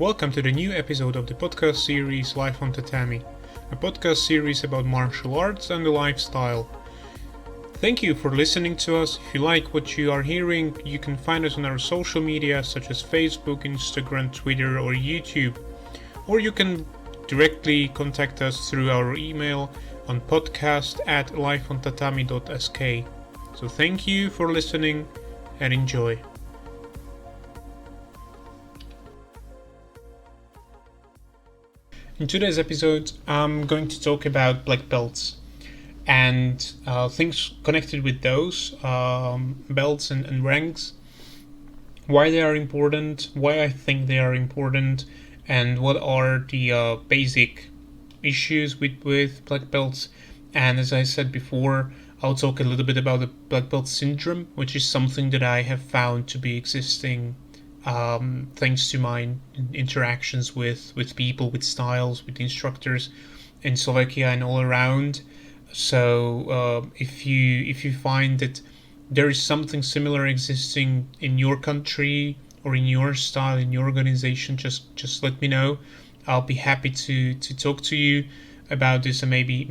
Welcome to the new episode of the podcast series Life on Tatami, a podcast series about martial arts and the lifestyle. Thank you for listening to us. If you like what you are hearing, you can find us on our social media such as Facebook, Instagram, Twitter, or YouTube. Or you can directly contact us through our email on podcast@lifeontatami.sk. So thank you for listening and enjoy. In today's episode, I'm going to talk about black belts and things connected with those belts and ranks, why they are important, why I think they are important, and what are the basic issues with black belts. And as I said before, I'll talk a little bit about the black belt syndrome, which is something that I have found to be existing thanks to my interactions with people, with styles, with instructors in Slovakia and all around. So if you find that there is something similar existing in your country or in your style, in your organization, just let me know. I'll be happy to talk to you about this and maybe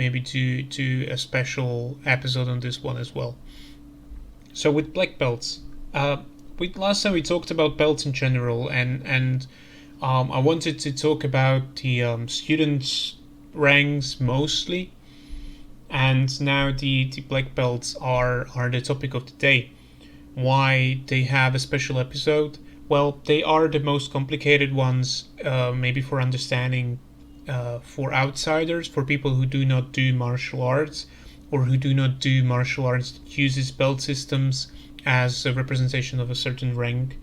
do a special episode on this one as well. So with black belts, last time we talked about belts in general, and I wanted to talk about the students' ranks mostly, and now the black belts are the topic of the day. Why they have a special episode? Well, they are the most complicated ones, maybe for understanding for outsiders, for people who do not do martial arts, or who do not do martial arts that uses belt systems as a representation of a certain rank,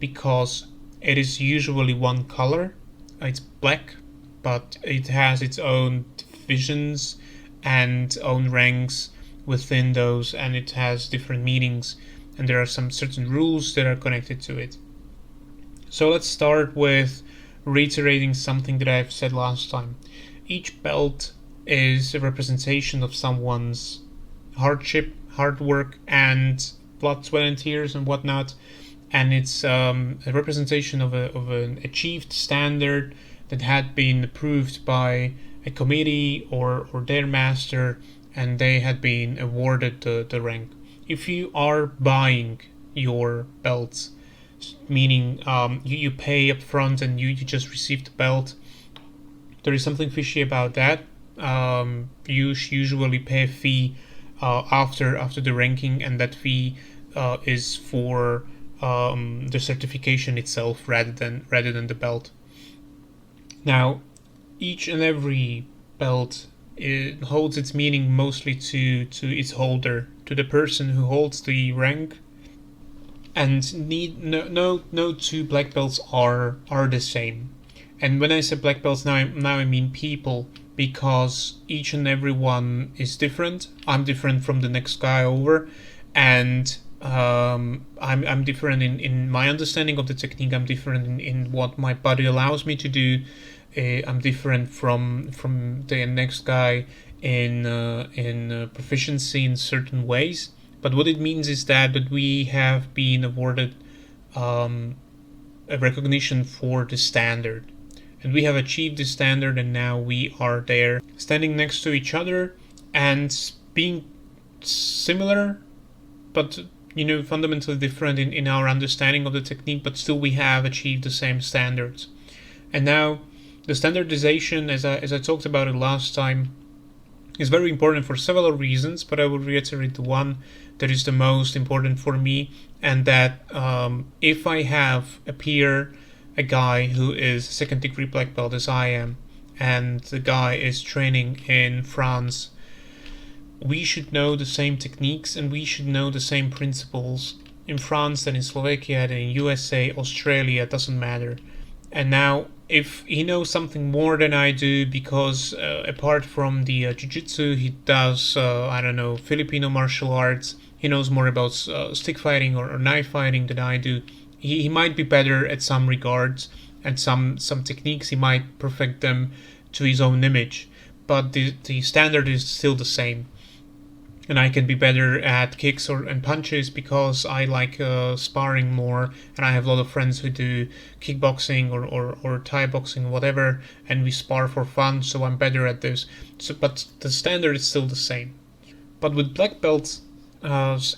because it is usually one color. It's black, but it has its own divisions and own ranks within those, and it has different meanings, and there are some certain rules that are connected to it. So let's start with reiterating something that I've said last time. Each belt is a representation of someone's hardship, hard work, and blood, sweat, and tears and whatnot, and it's a representation of an achieved standard that had been approved by a committee or their master, and they had been awarded the rank. If you are buying your belts, meaning you pay up front and you just receive the belt, there is something fishy about that. You usually pay a fee after the ranking, and that fee is for the certification itself rather than the belt. Now, each and every belt holds its meaning mostly to its holder, to the person who holds the rank, and no two black belts are the same. And when I say black belts, now I mean people, because each and every one is different. I'm different from the next guy over, and I'm different in my understanding of the technique. I'm different in what my body allows me to do. I'm different from the next guy in proficiency in certain ways. But what it means is that we have been awarded a recognition for the standard. And we have achieved the standard, and now we are there standing next to each other and being similar, but fundamentally different in our understanding of the technique, but still we have achieved the same standards. And now the standardization, as I talked about it last time, is very important for several reasons, but I will reiterate the one that is the most important for me, and that if I have a guy who is second degree black belt as I am, and the guy is training in France, we should know the same techniques and we should know the same principles in France than in Slovakia, than in USA, Australia, doesn't matter. And now, if he knows something more than I do, because apart from the jiu-jitsu, he does, Filipino martial arts, he knows more about stick fighting or knife fighting than I do. He might be better at some regards, and some techniques he might perfect them to his own image, but the standard is still the same. and I can be better at kicks and punches because I like sparring more, and I have a lot of friends who do kickboxing or Thai boxing, whatever, and we spar for fun, so I'm better at those. So, but the standard is still the same. But with black belts,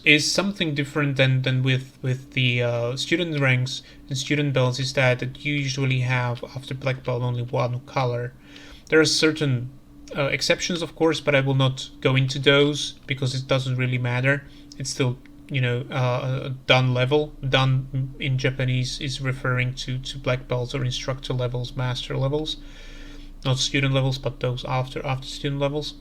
is something different than with the student ranks and student belts, is that you usually have after black belt only one color. There are certain exceptions, of course, but I will not go into those because it doesn't really matter. It's still, done level. Dan in Japanese is referring to black belts or instructor levels, master levels, not student levels, but those after student levels.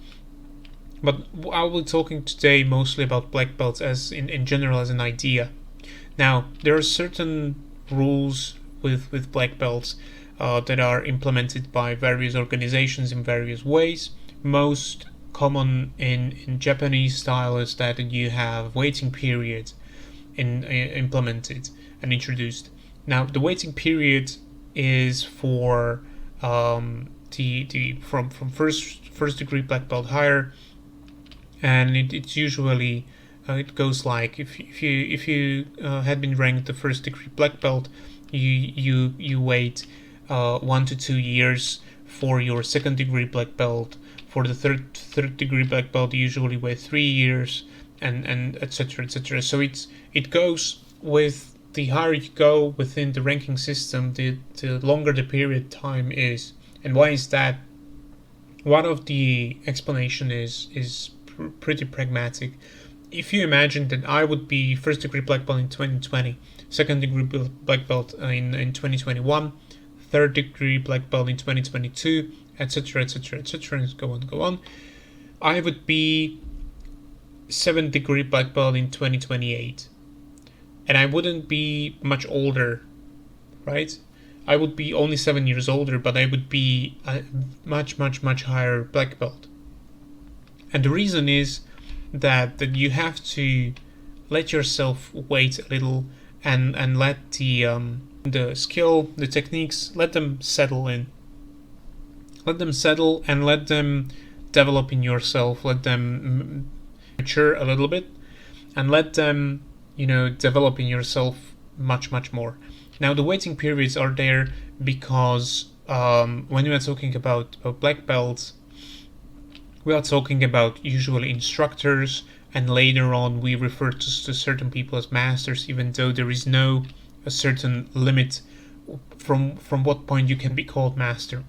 But I will be talking today mostly about black belts as in general as an idea. Now, there are certain rules with black belts that are implemented by various organizations in various ways. Most common in Japanese style is that you have waiting periods implemented and introduced. Now, the waiting period is for the from first degree black belt higher, and it's usually it goes like if you had been ranked the first degree black belt, you wait 1 to 2 years for your second degree black belt. For the third degree black belt, you usually wait 3 years, and etc etc. So it goes with the higher you go within the ranking system, the longer the period time is. And why is that? One of the explanation is pretty pragmatic. If you imagine that I would be first degree black belt in 2020, second degree black belt in 2021, third degree black belt in 2022, etc etc etc, and go on, I would be 7th degree black belt in 2028, and I wouldn't be much older, right? I would be only 7 years older, but I would be a much higher black belt. And the reason is that you have to let yourself wait a little and let the skill, the techniques, let them settle in. Let them settle and let them develop in yourself. Let them mature a little bit and let them, develop in yourself much more. Now, the waiting periods are there because when we are talking about black belts, we are talking about usually instructors, and later on we refer to certain people as masters, even though there is no a certain limit from what point you can be called master.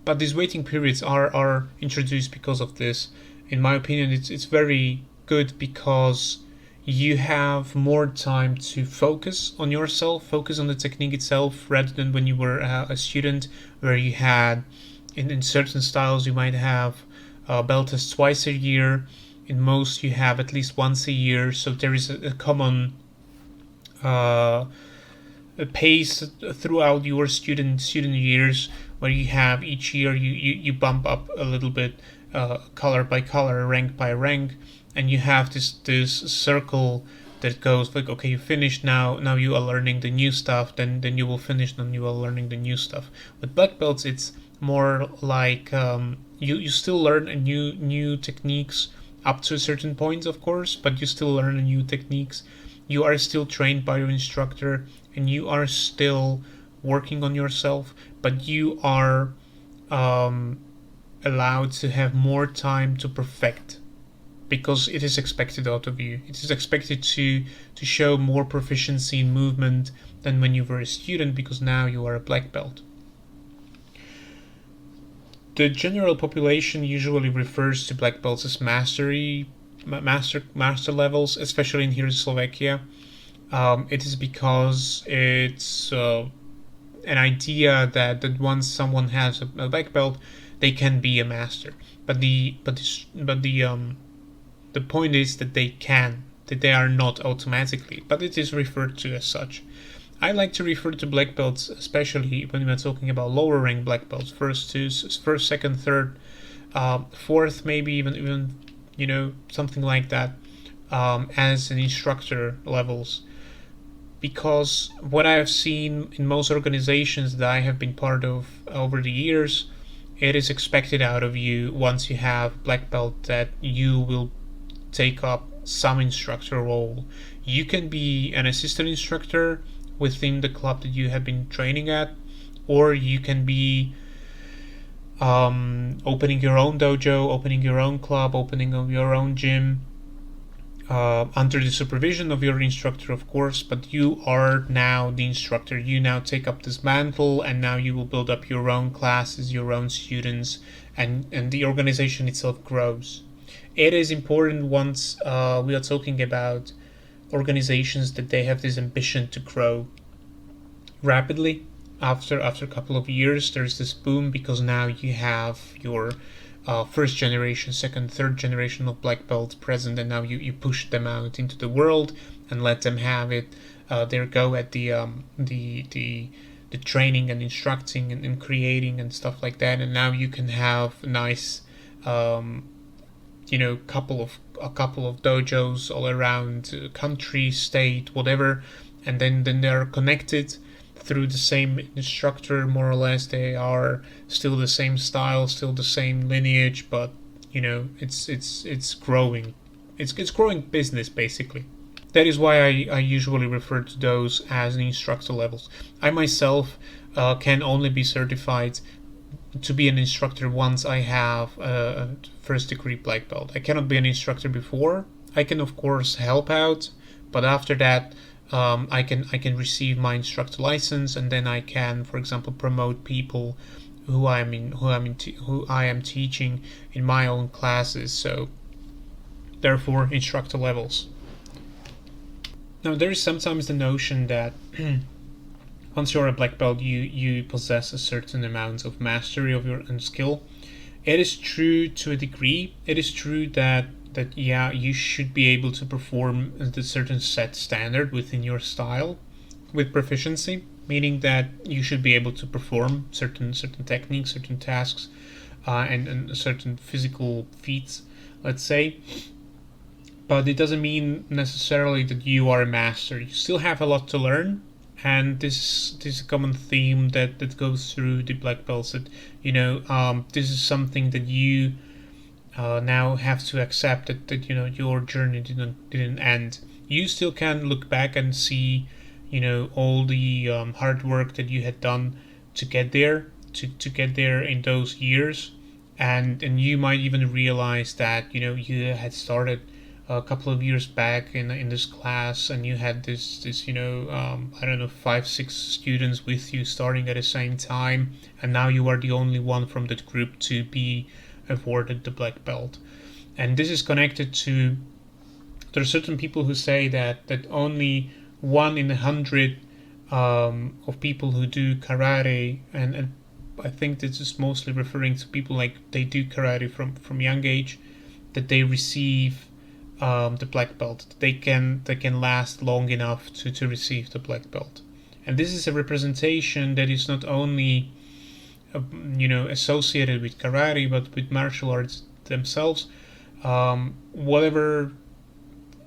But these waiting periods are introduced because of this. In my opinion, it's very good because you have more time to focus on yourself, focus on the technique itself, rather than when you were a student, where you had in certain styles you might have belt tests twice a year. In most, you have at least once a year. So there is a common pace throughout your student years, where you have each year you bump up a little bit, color by color, rank by rank, and you have this circle that goes like, okay, you finished now you are learning the new stuff, then you will finish, then you are learning the new stuff. With black belts, it's more like you still learn a new techniques up to a certain point, of course, but you still learn new techniques. You are still trained by your instructor, and you are still working on yourself, but you are allowed to have more time to perfect, because it is expected out of you. It is expected to show more proficiency in movement than when you were a student, because now you are a black belt. The general population usually refers to black belts as master levels, especially in here in Slovakia. It is because it's an idea that once someone has a black belt, they can be a master. But the point is that they are not automatically, but it is referred to as such. I like to refer to black belts, especially when we're talking about lower rank black belts, first, second, third, fourth, maybe even something like that, as an instructor levels. Because what I have seen in most organizations that I have been part of over the years, it is expected out of you once you have black belt that you will take up some instructor role. You can be an assistant instructor within the club that you have been training at, or you can be opening your own dojo, opening your own club, opening your own gym, under the supervision of your instructor, of course, but you are now the instructor. You now take up this mantle, and now you will build up your own classes, your own students, and the organization itself grows. It is important once we are talking about organizations that they have this ambition to grow rapidly. After a couple of years, there's this boom because now you have your first generation, second, third generation of black belts present, and now you push them out into the world and let them have it their go at the training and instructing and creating and stuff like that. And now you can have a nice a couple of dojos all around country, state, whatever, and then they're connected through the same instructor, more or less. They are still the same style, still the same lineage, but it's growing. It's growing business basically. That is why I usually refer to those as the instructor levels. I myself can only be certified to be an instructor once I have a first degree black belt. I cannot be an instructor before. I can of course help out, but after that I can receive my instructor license, and then I can, for example, promote people who I am teaching in my own classes. So therefore, instructor levels. Now there is sometimes the notion that once you're a black belt, you possess a certain amount of mastery of your own skill. It is true to a degree. It is true that yeah, you should be able to perform a certain set standard within your style with proficiency, meaning that you should be able to perform certain techniques, certain tasks, and certain physical feats, let's say. But it doesn't mean necessarily that you are a master. You still have a lot to learn, and this is a common theme that goes through the black belts. That this is something that you now have to accept, that your journey didn't end. You still can look back and see all the hard work that you had done to get there, to get there in those years, and you might even realize that you had started a couple of years back in this class, and you had this I don't know, 5-6 students with you starting at the same time, and now you are the only one from that group to be awarded the black belt. And this is connected to, there are certain people who say that only 1 in 100 of people who do karate, and I think this is mostly referring to people like they do karate from young age, that they receive the black belt. They can last long enough to receive the black belt. And this is a representation that is not only associated with karate, but with martial arts themselves. Whatever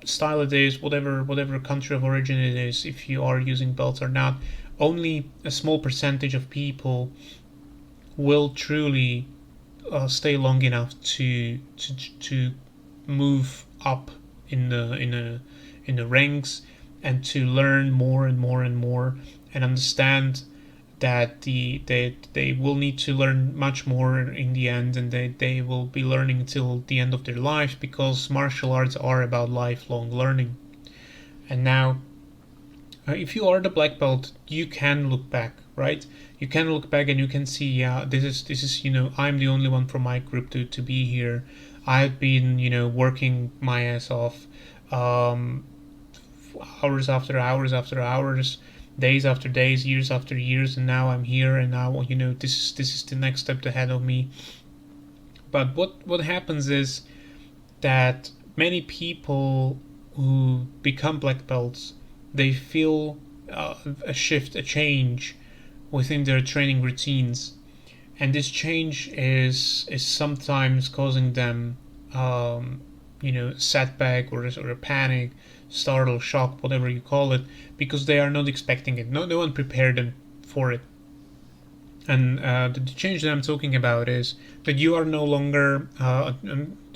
style it is, whatever country of origin it is, if you are using belts or not, only a small percentage of people will truly stay long enough to move up in the ranks, and to learn more and more and more, and understand that they will need to learn much more in the end, and they will be learning till the end of their lives, because martial arts are about lifelong learning. And now, if you are the black belt, you can look back, right? You can look back and you can see, yeah, this is I'm the only one from my group to be here. I've been working my ass off, hours after hours after hours, days after days, years after years, and now I'm here, and now this is the next step ahead of me. But what happens is that many people who become black belts, they feel a shift, a change within their training routines, and this change is sometimes causing them setback or a panic, startle, shock, whatever you call it, because they are not expecting it. No one prepared them for it. And the change that I'm talking about is that you are no longer a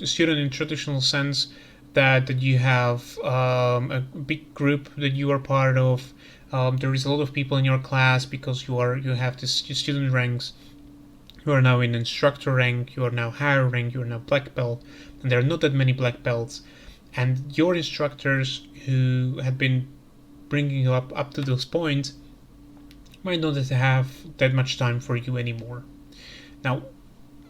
student in traditional sense, that you have a big group that you are part of. There is a lot of people in your class because you have this student ranks. You are now in instructor rank. You are now higher rank. You are now black belt, and there are not that many black belts. And your instructors who have been bringing you up to those points might not have that much time for you anymore. Now,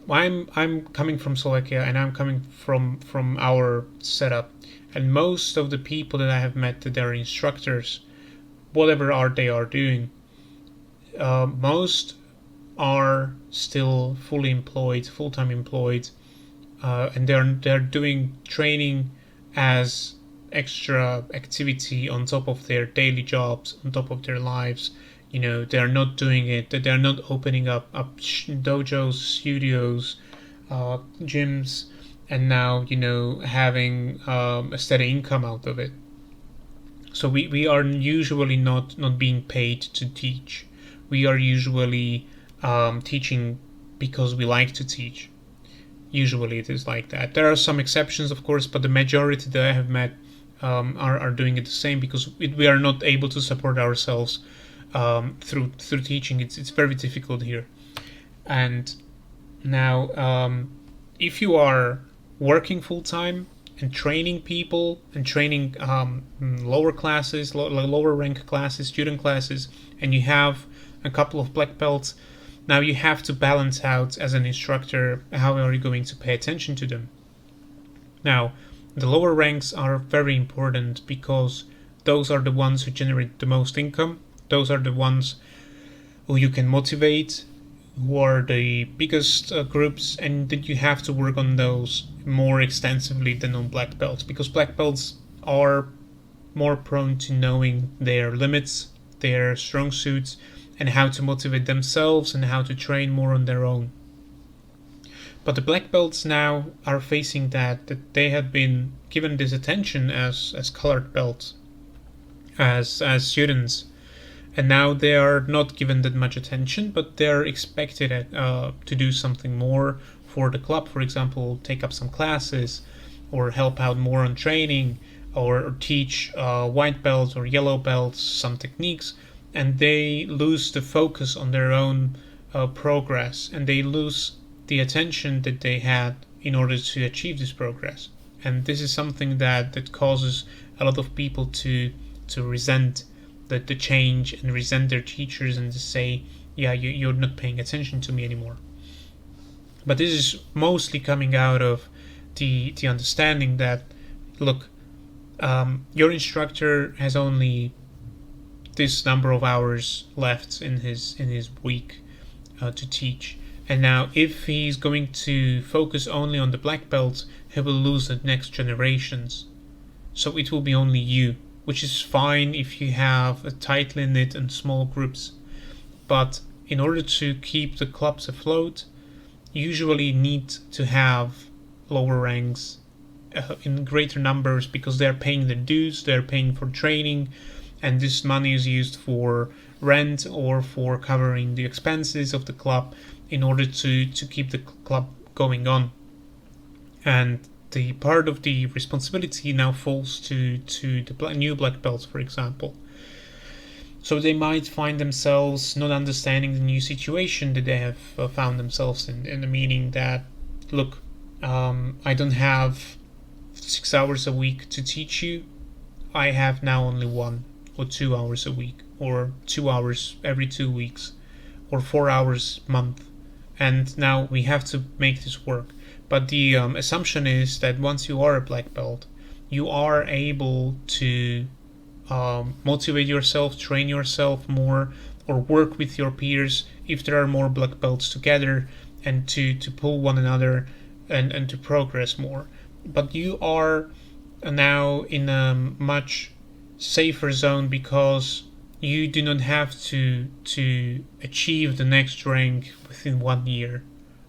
I'm coming from Slovakia, and I'm coming from our setup, and most of the people that I have met that are instructors, whatever they are doing, most are still fully employed, full-time employed, and they're doing training as extra activity on top of their daily jobs, on top of their lives. They're not doing it. They're not opening up dojos, studios, gyms, and now having a steady income out of it. So we are usually not being paid to teach. We are usually teaching because we like to teach. Usually it is like that. There are some exceptions, of course, but the majority that I have met are doing it the same because we are not able to support ourselves through teaching. It's very difficult here. And now, if you are working full time and training people and training lower classes, lower rank classes, student classes, and you have a couple of black belts, now you have to balance out as an instructor how are you going to pay attention to them. Now, the lower ranks are very important because those are the ones who generate the most income. Those are the ones who you can motivate, who are the biggest groups, and that you have to work on those more extensively than on black belts, because black belts are more prone to knowing their limits, their strong suits, and how to motivate themselves and how to train more on their own. But the black belts now are facing that they have been given this attention as colored belts, as students, and now they are not given that much attention, but they're expected to do something more for the club. For example, take up some classes, or help out more on training, or teach white belts or yellow belts some techniques, and they lose the focus on their own progress, and they lose the attention that they had in order to achieve this progress. And this is something that causes a lot of people to resent the change and resent their teachers and to say, yeah, you're not paying attention to me anymore. But this is mostly coming out of the understanding that, look, your instructor has only this number of hours left in his week to teach, and now if he's going to focus only on the black belts, he will lose the next generations. So it will be only you, which is fine if you have a tightly knit and small groups. But in order to keep the clubs afloat, you usually need to have lower ranks in greater numbers, because they're paying the dues, they're paying for training, and this money is used for rent or for covering the expenses of the club in order to keep the club going on. And the part of the responsibility now falls to the new black belts, for example. So they might find themselves not understanding the new situation that they have found themselves in the meaning that, look, I don't have 6 hours a week to teach you. I have now only 1 or 2 hours a week, or 2 hours every 2 weeks, or 4 hours a month. And now we have to make this work. But the assumption is that once you are a black belt, you are able to motivate yourself, train yourself more, or work with your peers if there are more black belts together, and to pull one another and to progress more. But you are now in a much safer zone because you do not have to achieve the next rank within 1 year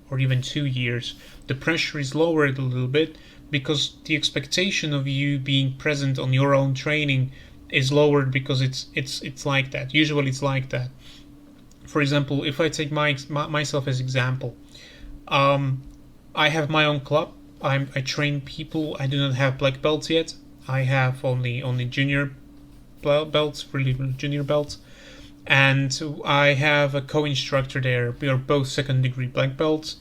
or even 2 years. The pressure is lowered a little bit because the expectation of you being present on your own training is lowered, because it's like that. Usually it's like that. For example, if I take myself as example, I have my own club I train people. I do not have black belts yet. I have only junior belts, really junior belts, and I have a co-instructor there. We are both second degree black belts,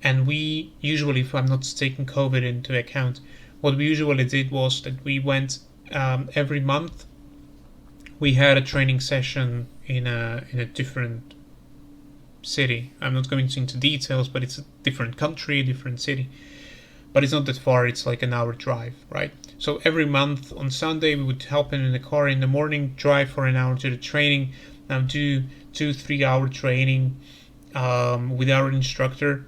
and we usually, if I'm not taking COVID into account, what we usually did was that we went every month. We had a training session in a different city. I'm not going into details, but it's a different country, different city. But it's not that far. It's like an hour drive, right? So every month on Sunday we would hop in the car in the morning, drive for an hour to the training, do 2-3 hour training with our instructor,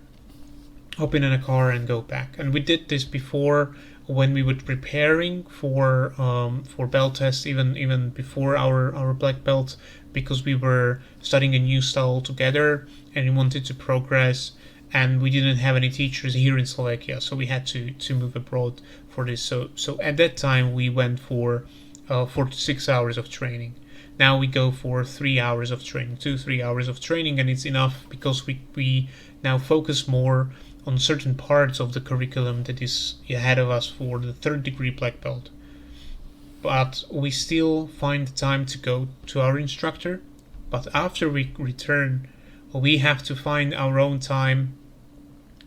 hop in a car and go back. And we did this before when we were preparing for belt tests, even before our black belt, because we were studying a new style together and we wanted to progress, and we didn't have any teachers here in Slovakia, so we had to move abroad for this. So at that time we went for 4 to 6 hours of training. Now we go for 3 hours of training, 2-3 hours of training, and it's enough because we now focus more on certain parts of the curriculum that is ahead of us for the third degree black belt. But we still find the time to go to our instructor. But after we return, we have to find our own time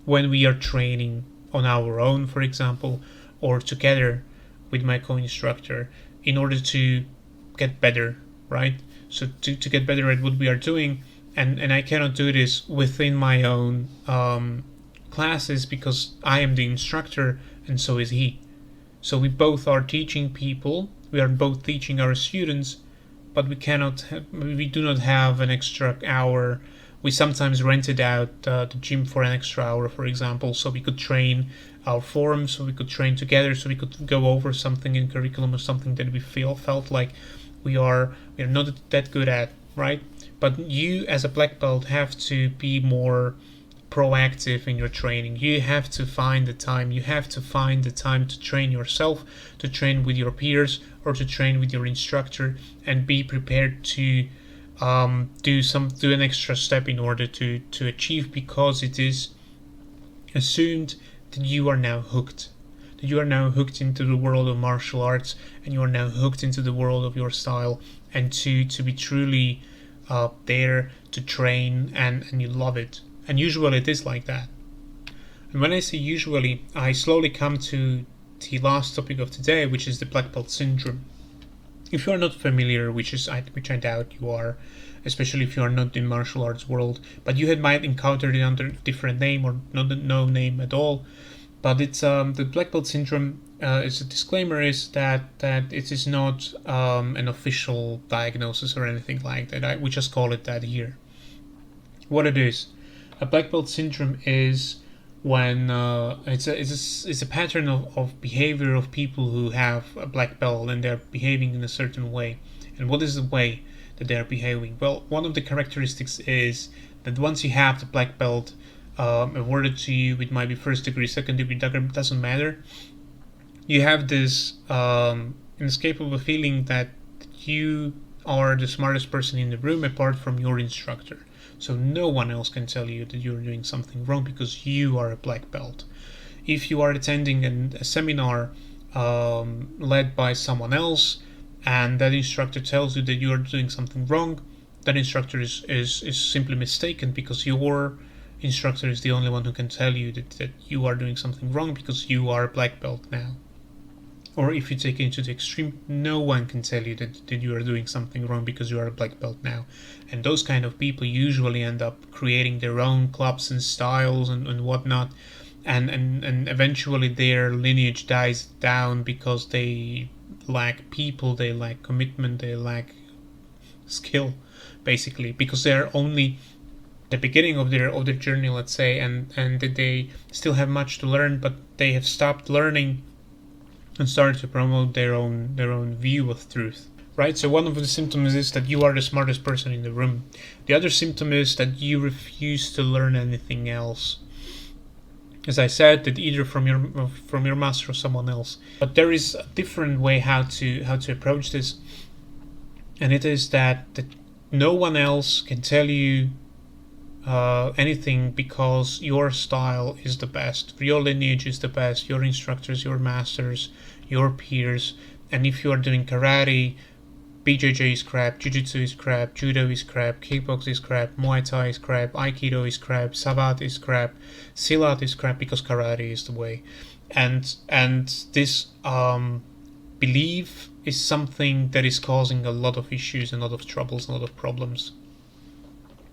when we are training on our own, for example, or together with my co-instructor in order to get better, right? So to get better at what we are doing, and I cannot do this within my own classes because I am the instructor and so is he. So we both are teaching people, we are both teaching our students, but we do not have an extra hour. We sometimes rented out the gym for an extra hour, for example, so we could train our forms, so we could train together, so we could go over something in curriculum or something that we felt like we are not that good at, right? But you as a black belt have to be more proactive in your training. You have to find the time. You have to find the time to train yourself, to train with your peers, or to train with your instructor, and be prepared to do an extra step in order to achieve, because it is assumed that you are now hooked. That you are now hooked into the world of martial arts, and you are now hooked into the world of your style, and to be truly there to train, and you love it. And usually it is like that. And when I say usually, I slowly come to the last topic of today, which is the black belt syndrome. If you are not familiar, which I doubt you are, especially if you are not in martial arts world, but you might encounter it under a different name or no name at all. But it's the black belt syndrome. As a disclaimer, is that it is not an official diagnosis or anything like that. We just call it that here. What it is, a black belt syndrome is when it's a pattern of behavior of people who have a black belt and they're behaving in a certain way. And what is the way that they're behaving? Well, one of the characteristics is that once you have the black belt awarded to you, it might be first degree, second degree, doesn't matter. You have this inescapable feeling that you are the smartest person in the room apart from your instructor. So no one else can tell you that you're doing something wrong because you are a black belt. If you are attending a seminar led by someone else, and that instructor tells you that you are doing something wrong, that instructor is simply mistaken, because your instructor is the only one who can tell you that you are doing something wrong because you are a black belt now. Or if you take it to the extreme, no one can tell you that you are doing something wrong because you are a black belt now. And those kind of people usually end up creating their own clubs and styles and whatnot. And eventually their lineage dies down because they lack people, they lack commitment, they lack skill, basically. Because they are only the beginning of their journey, let's say, and they still have much to learn, but they have stopped learning and started to promote their own view of truth, right? So one of the symptoms is that you are the smartest person in the room. The other symptom is that you refuse to learn anything else. As I said, that either from your master or someone else. But there is a different way how to approach this, and it is that no one else can tell you anything because your style is the best, your lineage is the best, your instructors, your masters, your peers. And if you are doing karate, BJJ is crap, Jiu-Jitsu is crap, Judo is crap, Kickbox is crap, Muay Thai is crap, Aikido is crap, Savate is crap, Silat is crap because karate is the way. And this belief is something that is causing a lot of issues, a lot of troubles, a lot of problems.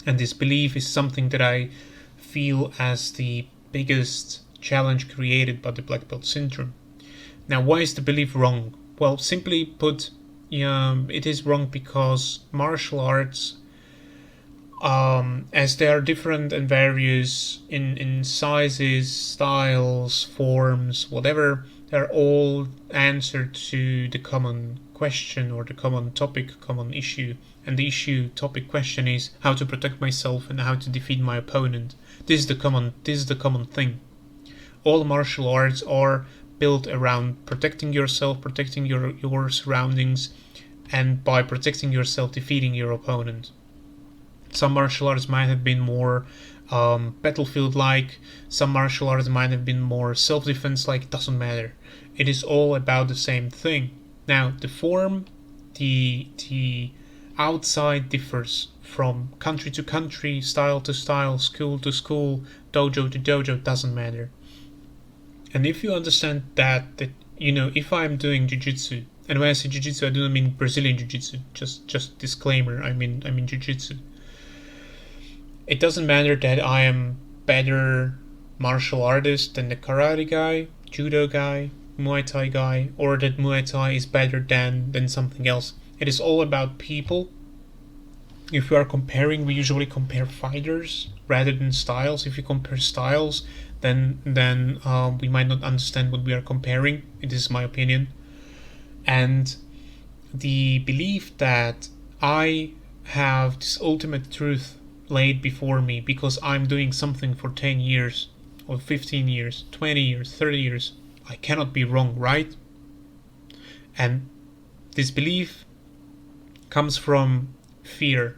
And this belief is something that I feel as the biggest challenge created by the black belt syndrome. Now, why is the belief wrong? Well, simply put, it is wrong because martial arts, as they are different and various in sizes, styles, forms, whatever, they're all answered to the common question or the common topic, common issue. And the issue, topic, question is how to protect myself and how to defeat my opponent. This is the common thing. All martial arts are built around protecting yourself, protecting your surroundings, and by protecting yourself, defeating your opponent. Some martial arts might have been more battlefield-like. Some martial arts might have been more self-defense-like. It doesn't matter. It is all about the same thing. Now, the form, the outside differs from country to country, style to style, school to school, dojo to dojo. Doesn't matter. And if you understand that if I'm doing jiu-jitsu, and when I say jiu-jitsu, I do not mean Brazilian jiu-jitsu. Just disclaimer. I mean jiu-jitsu. It doesn't matter that I am better martial artist than the karate guy, judo guy, Muay Thai guy, or that Muay Thai is better than something else. It is all about people. If we are comparing, we usually compare fighters rather than styles. If you compare styles, then we might not understand what we are comparing. It is my opinion. And the belief that I have this ultimate truth laid before me because I'm doing something for 10 years or 15 years, 20 years, 30 years, I cannot be wrong, right? And this belief comes from fear.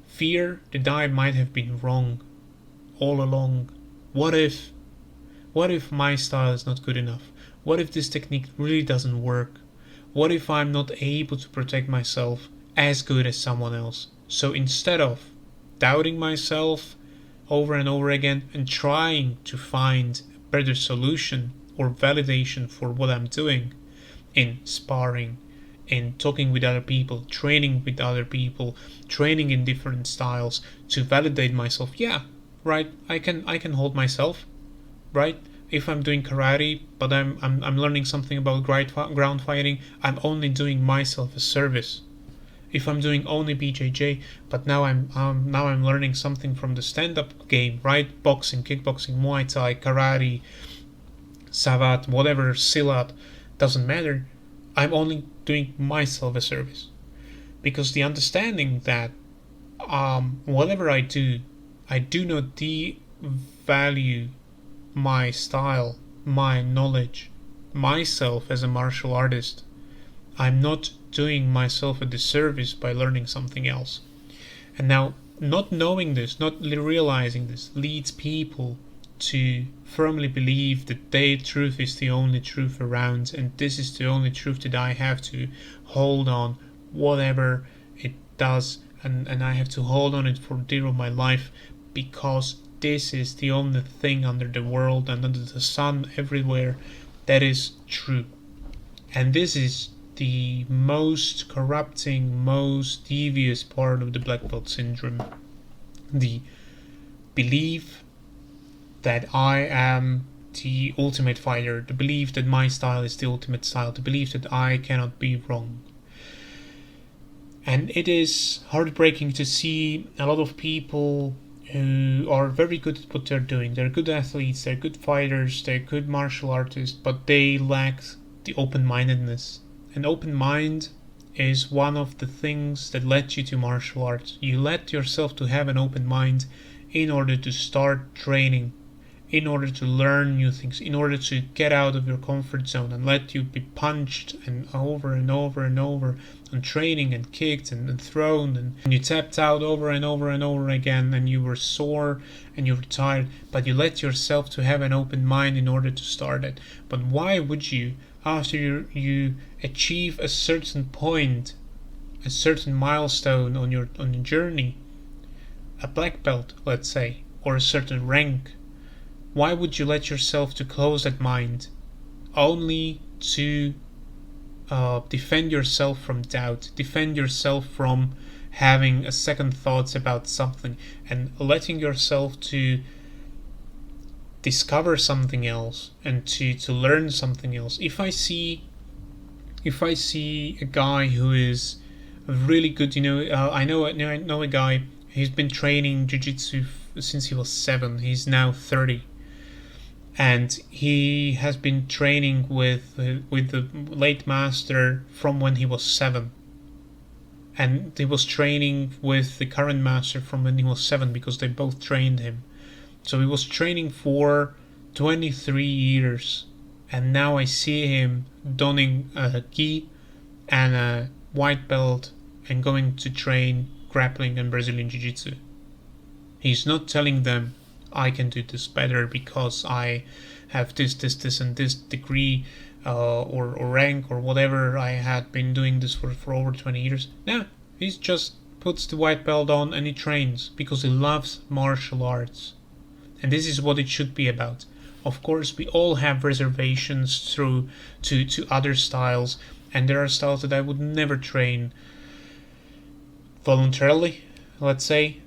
Fear that I might have been wrong all along. What if my style is not good enough? What if this technique really doesn't work? What if I'm not able to protect myself as good as someone else? So instead of doubting myself over and over again and trying to find a better solution or validation for what I'm doing in sparring, in talking with other people, training with other people, training in different styles to validate myself, yeah, right, I can hold myself, right? If I'm doing karate, but I'm learning something about ground fighting, I'm only doing myself a service. If I'm doing only BJJ, but now I'm learning something from the stand-up game, right? Boxing, kickboxing, Muay Thai, karate, Savate, whatever, Silat, doesn't matter. I'm only doing myself a service, because the understanding that whatever I do not devalue my style, my knowledge, myself as a martial artist. I'm not doing myself a disservice by learning something else. And now, not knowing this, not realizing this, leads people to firmly believe that their truth is the only truth around, and this is the only truth that I have to hold on, whatever it does, and I have to hold on it for dear of my life, because this is the only thing under the world and under the sun everywhere that is true. And this is the most corrupting, most devious part of the black belt syndrome. The belief that I am the ultimate fighter, the belief that my style is the ultimate style, the belief that I cannot be wrong. And it is heartbreaking to see a lot of people who are very good at what they're doing. They're good athletes, they're good fighters, they're good martial artists, but they lack the open-mindedness. An open mind is one of the things that led you to martial arts. You let yourself to have an open mind in order to start training in order to learn new things, in order to get out of your comfort zone and let you be punched and over and over and over, and training and kicked and thrown, and you tapped out over and over and over again, and you were sore and you were tired, but you let yourself to have an open mind in order to start it. But why would you, after you achieve a certain point, a certain milestone on your journey, a black belt, let's say, or a certain rank, why would you let yourself to close that mind only to defend yourself from doubt, defend yourself from having a second thoughts about something, and letting yourself to discover something else and to learn something else? If I see a guy who is really good, I know a guy. He's been training jiu-jitsu since he was 7. He's now 30. And he has been training with the late master from when he was 7. And he was training with the current master from when he was 7, because they both trained him. So he was training for 23 years. And now I see him donning a gi and a white belt and going to train grappling and Brazilian Jiu-Jitsu. He's not telling them, I can do this better because I have this and this degree or rank or whatever. I had been doing this for over 20 years. No, he just puts the white belt on and he trains because he loves martial arts. And this is what it should be about. Of course, we all have reservations to other styles, and there are styles that I would never train voluntarily, let's say,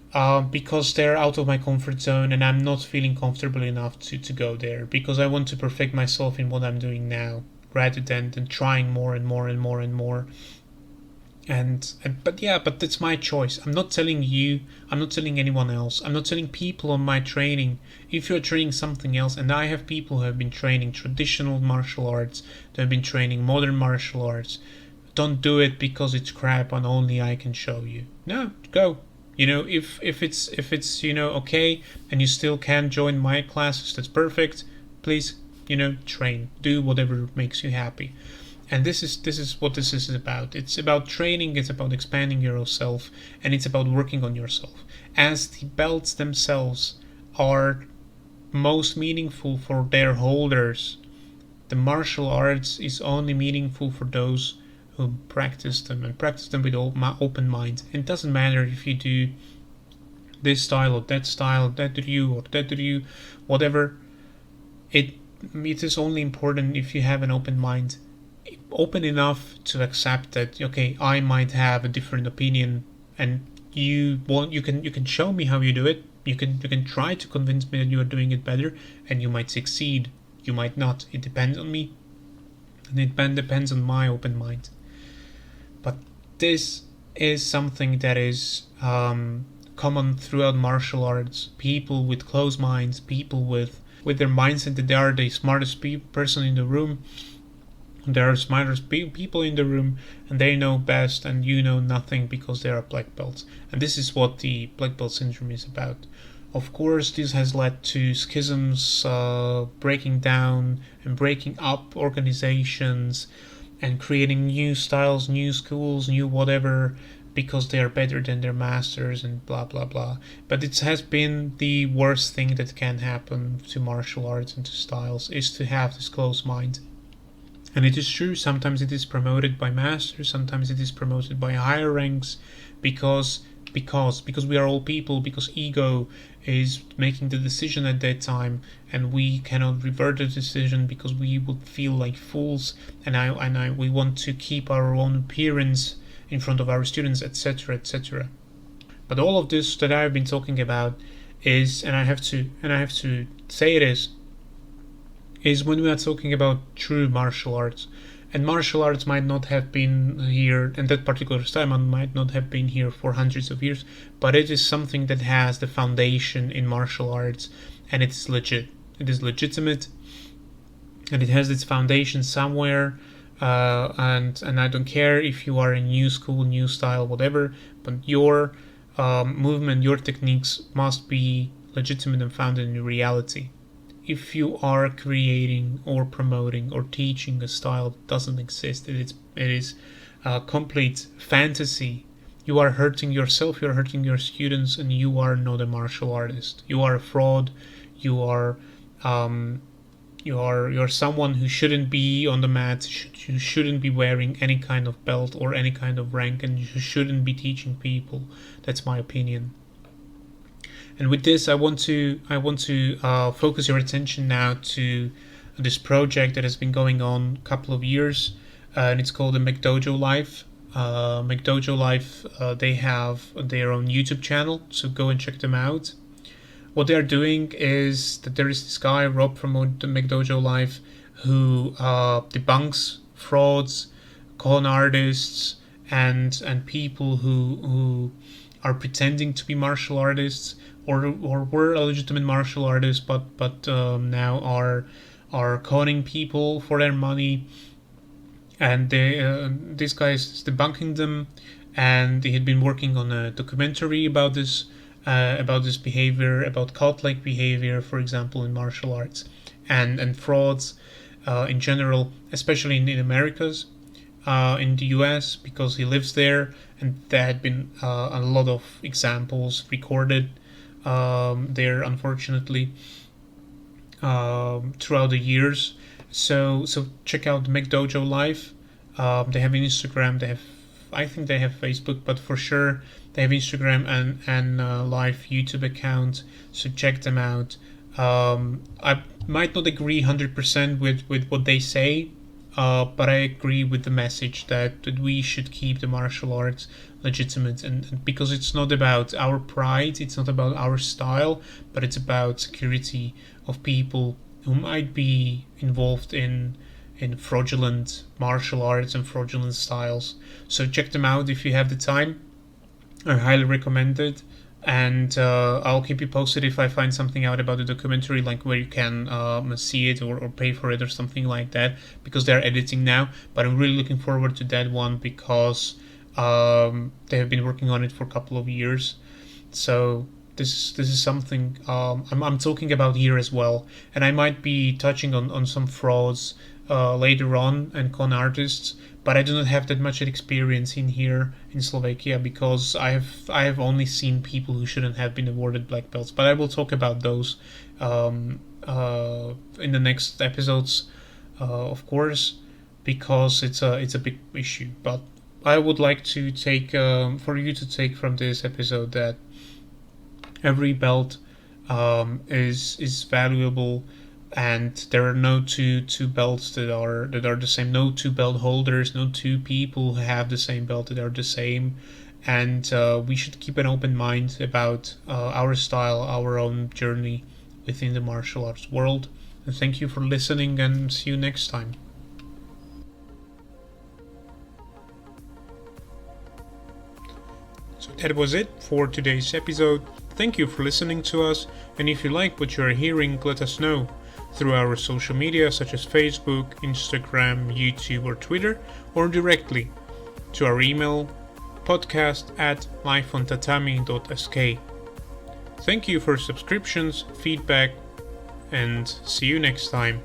because they're out of my comfort zone and I'm not feeling comfortable enough to go there, because I want to perfect myself in what I'm doing now rather than trying more and more and more and more. But that's my choice. I'm not telling you, I'm not telling anyone else, I'm not telling people on my training. If you're training something else, and I have people who have been training traditional martial arts, they have been training modern martial arts, don't do it because it's crap and only I can show you. No, go. If it's okay, and you still can join my classes, that's perfect. Please, train, do whatever makes you happy. And this is what this is about. It's about training, it's about expanding yourself, and it's about working on yourself. As the belts themselves are most meaningful for their holders, the martial arts is only meaningful for those who practice them, and practice them with open mind. It doesn't matter if you do this style or that ryu or that ryu, whatever. It is only important if you have an open mind, open enough to accept that, okay, I might have a different opinion, and you can show me how you do it. You can try to convince me that you are doing it better, and you might succeed. You might not. It depends on me, and it depends on my open mind. But this is something that is common throughout martial arts. People with closed minds, people with their mindset that they are the smartest person in the room. There are smartest people in the room, and they know best, and you know nothing because they are black belts. And this is what the black belt syndrome is about. Of course, this has led to schisms, breaking down and breaking up organizations, and creating new styles, new schools, new whatever, because they are better than their masters and blah blah blah. But it has been the worst thing that can happen to martial arts and to styles, is to have this closed mind. And it is true, sometimes it is promoted by masters, sometimes it is promoted by higher ranks, because we are all people, because ego is making the decision at that time, and we cannot revert the decision because we would feel like fools, and we want to keep our own appearance in front of our students, etc., etc. But all of this that I've been talking about is, and I have to say it is when we are talking about true martial arts. And martial arts might not have been here, and that particular style might not have been here for hundreds of years, but it is something that has the foundation in martial arts, and it's legit. It is legitimate, and it has its foundation somewhere, and I don't care if you are a new school, new style, whatever, but your movement, your techniques must be legitimate and founded in reality. if you are creating or promoting or teaching a style that doesn't exist, it is complete fantasy, you are hurting yourself, you're hurting your students, and you are not a martial artist. You are a fraud. You are you're someone who shouldn't be on the mat. You shouldn't be wearing any kind of belt or any kind of rank, and you shouldn't be teaching people. That's my opinion. And with this, I want to focus your attention now to this project that has been going on a couple of years, and it's called the McDojo Life. McDojo Life, they have their own YouTube channel, so go and check them out. What they are doing is that there is this guy Rob from the McDojo Life who debunks frauds, con artists, and people who are pretending to be martial artists or were a legitimate martial artists, but now are conning people for their money. And this guy is debunking them, and he had been working on a documentary about this behavior, about cult-like behavior, for example, in martial arts, and frauds in general, especially in Americas, in the US, because he lives there, and there had been a lot of examples recorded there, unfortunately, throughout the years. So check out McDojo Live. They have Instagram. I think they have Facebook, but for sure they have Instagram and live YouTube account. So check them out. I might not agree 100% with what they say, but I agree with the message that we should keep the martial arts legitimate, and because it's not about our pride, it's not about our style, but it's about security of people who might be involved in fraudulent martial arts and fraudulent styles. So check them out if you have the time. I highly recommend it, and I'll keep you posted if I find something out about the documentary, like where you can see it or pay for it or something like that, because they're editing now. But I'm really looking forward to that one because they have been working on it for a couple of years. So this is something I'm talking about here as well, and I might be touching on some frauds later on and con artists, but I do not have that much experience in here in Slovakia because I have only seen people who shouldn't have been awarded black belts. But I will talk about those in the next episodes, of course, because it's a big issue. But I would like to take for you to take from this episode that every belt is valuable, and there are no two belts that are the same. No two belt holders, no two people who have the same belt that are the same. And we should keep an open mind about our style, our own journey within the martial arts world. And thank you for listening, and see you next time. So that was it for today's episode. Thank you for listening to us, and if you like what you are hearing, let us know through our social media such as Facebook, Instagram, YouTube or Twitter, or directly to our email podcast@lifeontatami.sk. Thank you for subscriptions, feedback, and see you next time.